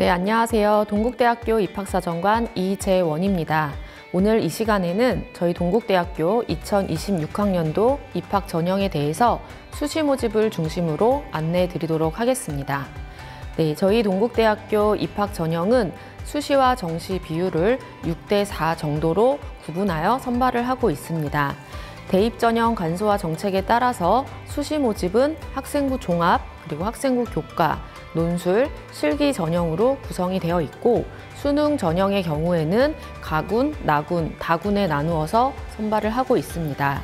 네, 안녕하세요. 동국대학교 입학사정관 이재원입니다. 오늘 이 시간에는 저희 동국대학교 2026학년도 입학 전형에 대해서 수시 모집을 중심으로 안내해 드리도록 하겠습니다. 네, 저희 동국대학교 입학 전형은 수시와 정시 비율을 6대4 정도로 구분하여 선발을 하고 있습니다. 대입 전형 간소화 정책에 따라서 수시 모집은 학생부 종합, 그리고 학생부 교과, 논술, 실기 전형으로 구성이 되어 있고 수능 전형의 경우에는 가군, 나군, 다군에 나누어서 선발을 하고 있습니다.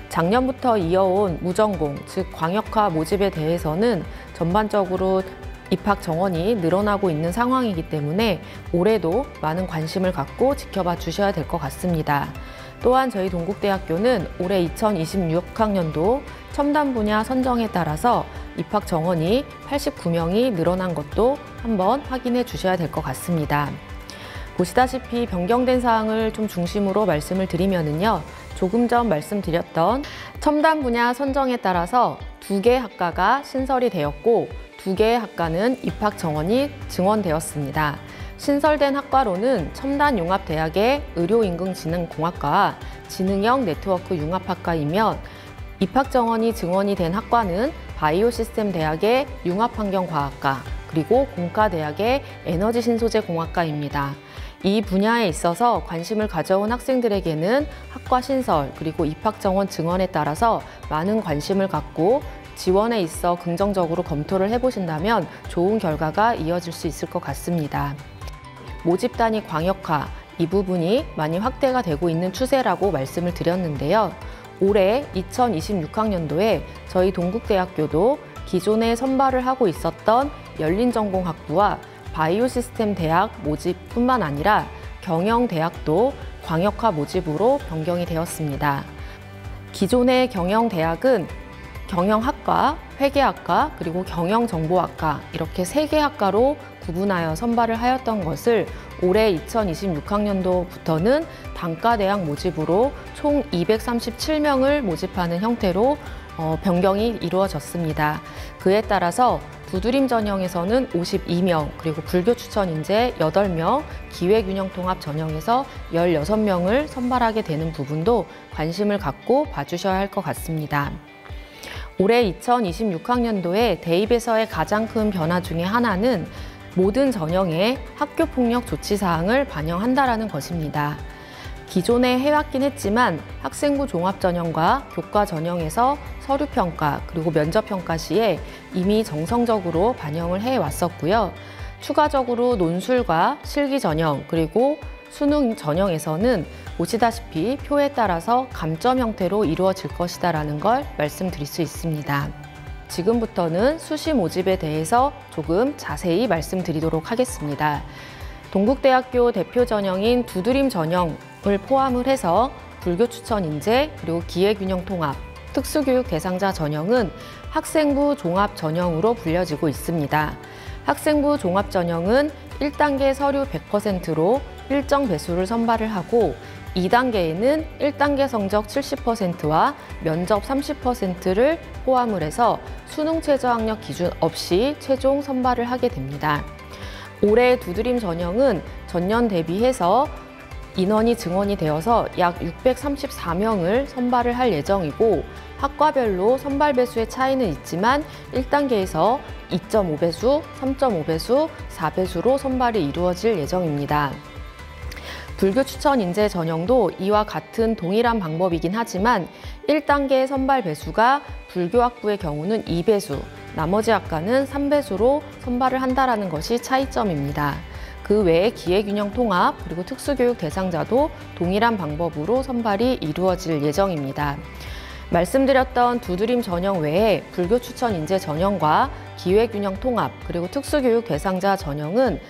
작년부터 이어온 무전공, 즉 광역화 모집에 대해서는 전반적으로 입학 정원이 늘어나고 있는 상황이기 때문에 올해도 많은 관심을 갖고 지켜봐 주셔야 될 것 같습니다. 또한 저희 동국대학교는 올해 2026학년도 첨단 분야 선정에 따라서 입학 정원이 89명이 늘어난 것도 한번 확인해 주셔야 될 것 같습니다. 보시다시피 변경된 사항을 좀 중심으로 말씀을 드리면은요, 조금 전 말씀드렸던 첨단 분야 선정에 따라서 2개 학과가 신설이 되었고 2개의 학과는 입학 정원이 증원되었습니다. 신설된 학과로는 첨단융합대학의 의료인공지능공학과와 지능형 네트워크 융합학과이며 입학 정원이 증원이 된 학과는 바이오시스템대학의 융합환경과학과 그리고 공과대학의 에너지신소재공학과입니다. 이 분야에 있어서 관심을 가져온 학생들에게는 학과 신설 그리고 입학 정원 증원에 따라서 많은 관심을 갖고 지원에 있어 긍정적으로 검토를 해보신다면 좋은 결과가 이어질 수 있을 것 같습니다. 모집 단위 광역화, 이 부분이 많이 확대가 되고 있는 추세라고 말씀을 드렸는데요. 올해 2026학년도에 저희 동국대학교도 기존에 선발을 하고 있었던 열린전공학부와 바이오시스템 대학 모집뿐만 아니라 경영대학도 광역화 모집으로 변경이 되었습니다. 기존의 경영대학은 경영학과, 회계학과, 그리고 경영정보학과 이렇게 3개 학과로 구분하여 선발을 하였던 것을 올해 2026학년도부터는 단과대학 모집으로 총 237명을 모집하는 형태로 변경이 이루어졌습니다. 그에 따라서 부두림 전형에서는 52명, 그리고 불교 추천 인재 8명, 기회균형 통합 전형에서 16명을 선발하게 되는 부분도 관심을 갖고 봐주셔야 할 것 같습니다. 올해 2026학년도에 대입에서의 가장 큰 변화 중에 하나는 모든 전형에 학교폭력 조치사항을 반영한다는 것입니다. 기존에 해왔긴 했지만 학생부 종합전형과 교과전형에서 서류평가 그리고 면접평가 시에 이미 정성적으로 반영을 해왔었고요. 추가적으로 논술과 실기전형 그리고 수능 전형에서는 보시다시피 표에 따라서 감점 형태로 이루어질 것이다라는 걸 말씀드릴 수 있습니다. 지금부터는 수시 모집에 대해서 조금 자세히 말씀드리도록 하겠습니다. 동국대학교 대표 전형인 두드림 전형을 포함을 해서 불교 추천 인재 그리고 기회균형 통합, 특수교육 대상자 전형은 학생부 종합 전형으로 불려지고 있습니다. 학생부 종합 전형은 1단계 서류 100%로 일정 배수를 선발을 하고 2단계에는 1단계 성적 70%와 면접 30%를 포함을 해서 수능 최저학력 기준 없이 최종 선발을 하게 됩니다. 올해 두드림 전형은 전년 대비해서 인원이 증원이 되어서 약 634명을 선발을 할 예정이고 학과별로 선발 배수의 차이는 있지만 1단계에서 2.5배수, 3.5배수, 4배수로 선발이 이루어질 예정입니다. 불교 추천 인재 전형도 이와 같은 동일한 방법이긴 하지만 1단계 선발 배수가 불교학부의 경우는 2배수, 나머지 학과는 3배수로 선발을 한다는 것이 차이점입니다. 그 외에 기회균형 통합 그리고 특수교육 대상자도 동일한 방법으로 선발이 이루어질 예정입니다. 말씀드렸던 두드림 전형 외에 불교 추천 인재 전형과 기회균형 통합 그리고 특수교육 대상자 전형은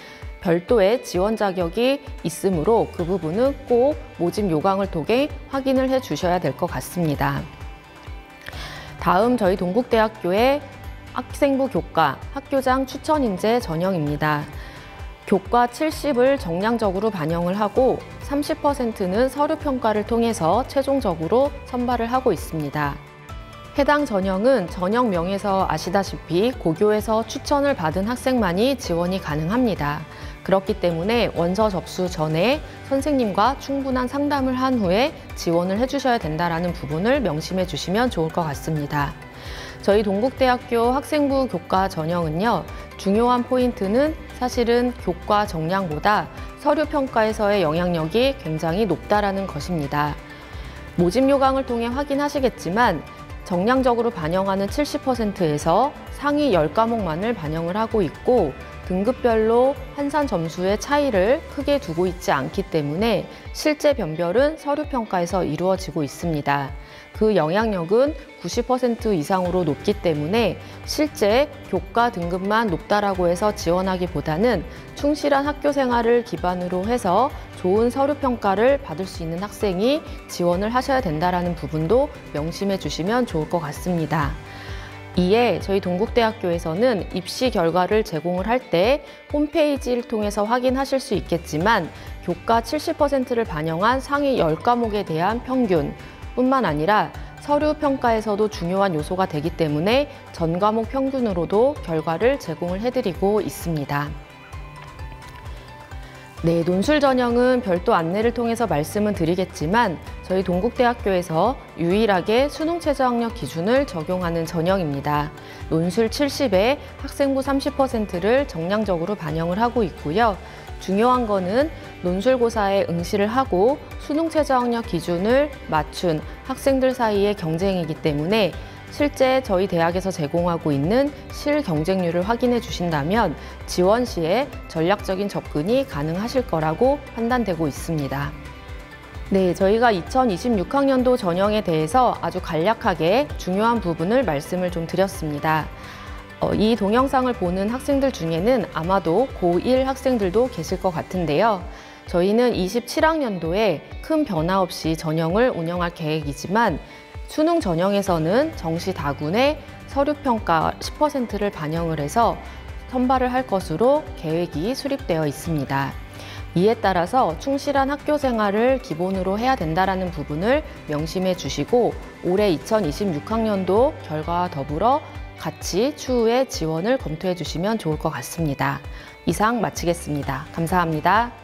별도의 지원 자격이 있으므로 그 부분은 꼭 모집 요강을 통해 확인을 해 주셔야 될 것 같습니다. 다음 저희 동국대학교의 학생부 교과 학교장 추천 인재 전형입니다. 교과 70을 정량적으로 반영을 하고 30%는 서류 평가를 통해서 최종적으로 선발을 하고 있습니다. 해당 전형은 전형명에서 아시다시피 고교에서 추천을 받은 학생만이 지원이 가능합니다. 그렇기 때문에 원서 접수 전에 선생님과 충분한 상담을 한 후에 지원을 해주셔야 된다는 부분을 명심해 주시면 좋을 것 같습니다. 저희 동국대학교 학생부 교과 전형은요, 중요한 포인트는 사실은 교과 정량보다 서류 평가에서의 영향력이 굉장히 높다라는 것입니다. 모집 요강을 통해 확인하시겠지만 정량적으로 반영하는 70%에서 상위 10과목만을 반영을 하고 있고 등급별로 환산 점수의 차이를 크게 두고 있지 않기 때문에 실제 변별은 서류 평가에서 이루어지고 있습니다. 그 영향력은 90% 이상으로 높기 때문에 실제 교과 등급만 높다라고 해서 지원하기보다는 충실한 학교 생활을 기반으로 해서 좋은 서류 평가를 받을 수 있는 학생이 지원을 하셔야 된다는 부분도 명심해 주시면 좋을 것 같습니다. 이에 저희 동국대학교에서는 입시 결과를 제공을 할 때 홈페이지를 통해서 확인하실 수 있겠지만 교과 70%를 반영한 상위 10과목에 대한 평균 뿐만 아니라 서류 평가에서도 중요한 요소가 되기 때문에 전 과목 평균으로도 결과를 제공을 해드리고 있습니다. 네, 논술 전형은 별도 안내를 통해서 말씀은 드리겠지만 저희 동국대학교에서 유일하게 수능 최저학력 기준을 적용하는 전형입니다. 논술 70에 학생부 30%를 정량적으로 반영을 하고 있고요. 중요한 거는 논술고사에 응시를 하고 수능 최저학력 기준을 맞춘 학생들 사이의 경쟁이기 때문에 실제 저희 대학에서 제공하고 있는 실경쟁률을 확인해 주신다면 지원 시에 전략적인 접근이 가능하실 거라고 판단되고 있습니다. 네, 저희가 2026학년도 전형에 대해서 아주 간략하게 중요한 부분을 말씀을 좀 드렸습니다. 이 동영상을 보는 학생들 중에는 아마도 고1 학생들도 계실 것 같은데요. 저희는 27학년도에 큰 변화 없이 전형을 운영할 계획이지만 수능 전형에서는 정시 다군의 서류평가 10%를 반영을 해서 선발을 할 것으로 계획이 수립되어 있습니다. 이에 따라서 충실한 학교 생활을 기본으로 해야 된다는 부분을 명심해 주시고 올해 2026학년도 결과와 더불어 같이 추후에 지원을 검토해 주시면 좋을 것 같습니다. 이상 마치겠습니다. 감사합니다.